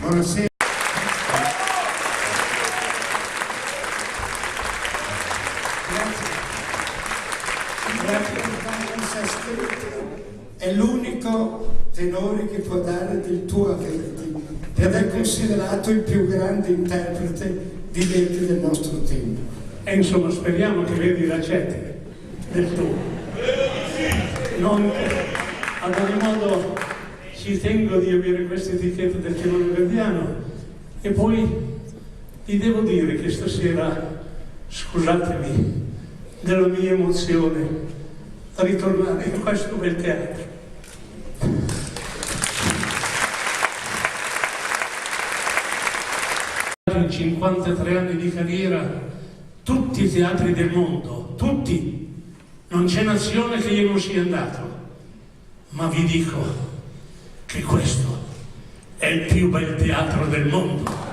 Buonasera. Grazie per è l'unico tenore che può dare del tuo averti, di aver considerato il più grande interprete di Verdi del nostro tempo. E insomma speriamo che Verdi l'accetti del tuo. Non, ad ogni modo ci tengo di avere questa etichetta del tenore verdiano e poi vi devo dire che stasera, scusatemi della mia emozione, a ritornare in questo bel teatro. In 53 anni di carriera, tutti i teatri del mondo, tutti, non c'è nazione che io non sia andato, ma vi dico che questo è il più bel teatro del mondo.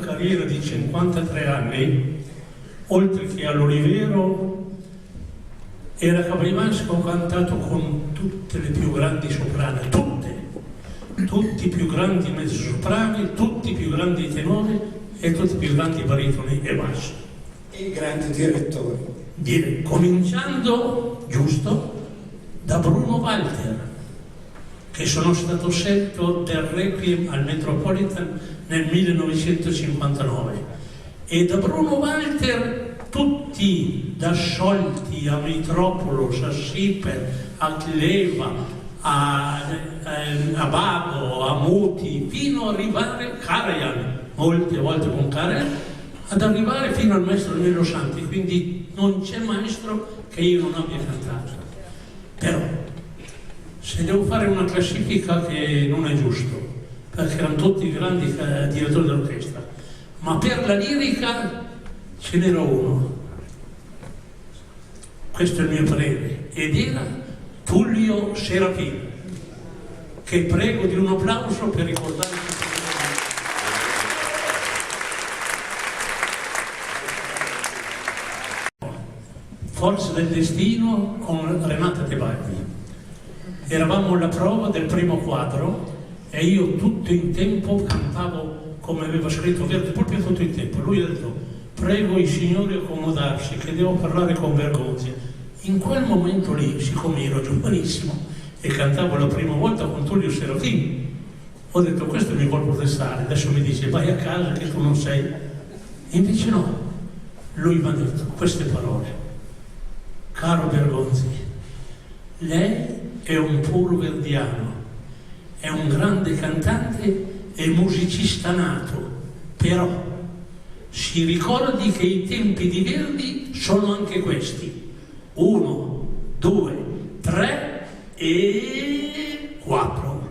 Carriera di 53 anni, oltre che all'Olivero, era Capodimasco cantato con tutte le più grandi soprane, tutti i più grandi mezzosoprani, tutti i più grandi tenori e tutti i più grandi baritoni e bassi. E i grandi direttori. Cominciando, giusto, da Bruno Walter, che sono stato scelto del Requiem al Metropolitan nel 1959, e da Bruno Walter tutti, da Scholti a Mitropoulos, a Siper, a Cleva, a Bago, a Muti, fino ad arrivare a Karajan, molte volte con Karajan, ad arrivare fino al maestro Nello Santi. Quindi non c'è maestro che io non abbia cantato. Però, se devo fare una classifica che non è giusto, perché erano tutti grandi direttori d'orchestra, ma per la lirica ce n'era uno, questo è il mio parere, ed era Tullio Serafin, che prego di un applauso per ricordare. Forza del destino con Renata Tebaldi. Eravamo alla prova del primo quadro e io tutto il tempo cantavo come aveva scritto Verdi, proprio tutto il tempo. Lui ha detto: prego i signori accomodarsi che devo parlare con Bergonzi. In quel momento lì, siccome ero giovanissimo e cantavo la prima volta con Tullio Serafin, ho detto: questo mi vuol protestare, adesso mi dice vai a casa che tu non sei. Invece no, lui mi ha detto queste parole: caro Bergonzi, lei è un puro verdiano, è un grande cantante e musicista nato, però si ricordi che i tempi di Verdi sono anche questi: 1, 2, 3 e 4.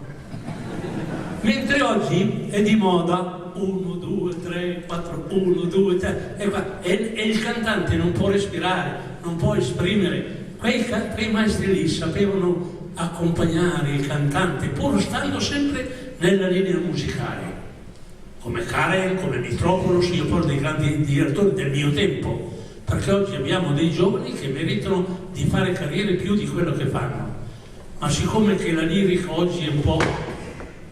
Mentre oggi è di moda 1, 2, 3, 4, 1, 2, 3 e 4. E il cantante non può respirare, non può esprimere. Quei maestri lì sapevano accompagnare il cantante pur stando sempre nella linea musicale, come Karen, come Mitropoulos. Io parlo dei grandi direttori del mio tempo, perché oggi abbiamo dei giovani che meritano di fare carriere più di quello che fanno, ma siccome che la lirica oggi è un po'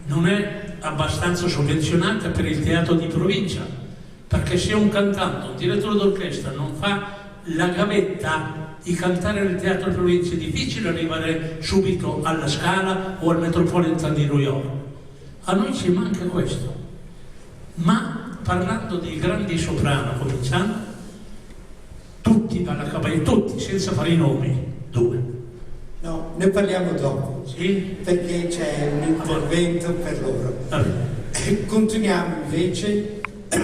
non è abbastanza sovvenzionata per il teatro di provincia, perché se un cantante, un direttore d'orchestra non fa la gavetta di cantare nel teatro di provincia, è difficile arrivare subito alla Scala o al Metropolitan di New York. A noi ci manca questo. Ma parlando dei grandi soprano, cominciamo, tutti dalla Caballero, tutti, senza fare i nomi, 2. No, ne parliamo dopo, Sì? perché c'è un intervento per loro. Vabbè. Continuiamo invece. Tra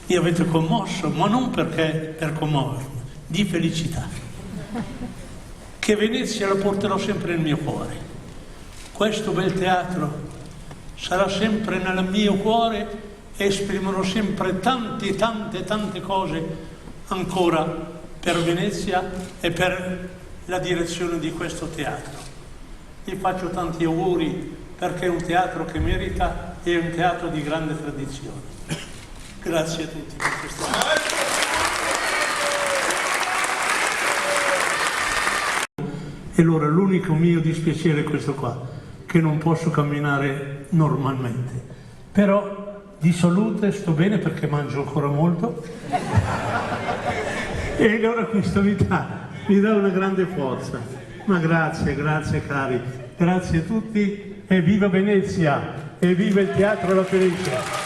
Mi avete commosso, ma non perché per commuovermi, di felicità. Che Venezia la porterò sempre nel mio cuore. Questo bel teatro sarà sempre nel mio cuore e esprimerò sempre tante cose ancora per Venezia e per la direzione di questo teatro. Vi faccio tanti auguri perché è un teatro che merita e è un teatro di grande tradizione. Grazie a tutti per questo. E allora l'unico mio dispiacere è questo qua, che non posso camminare normalmente. Però di salute sto bene perché mangio ancora molto. E allora questa mi dà una grande forza. Ma grazie cari, grazie a tutti e viva Venezia e viva il Teatro La Fenice.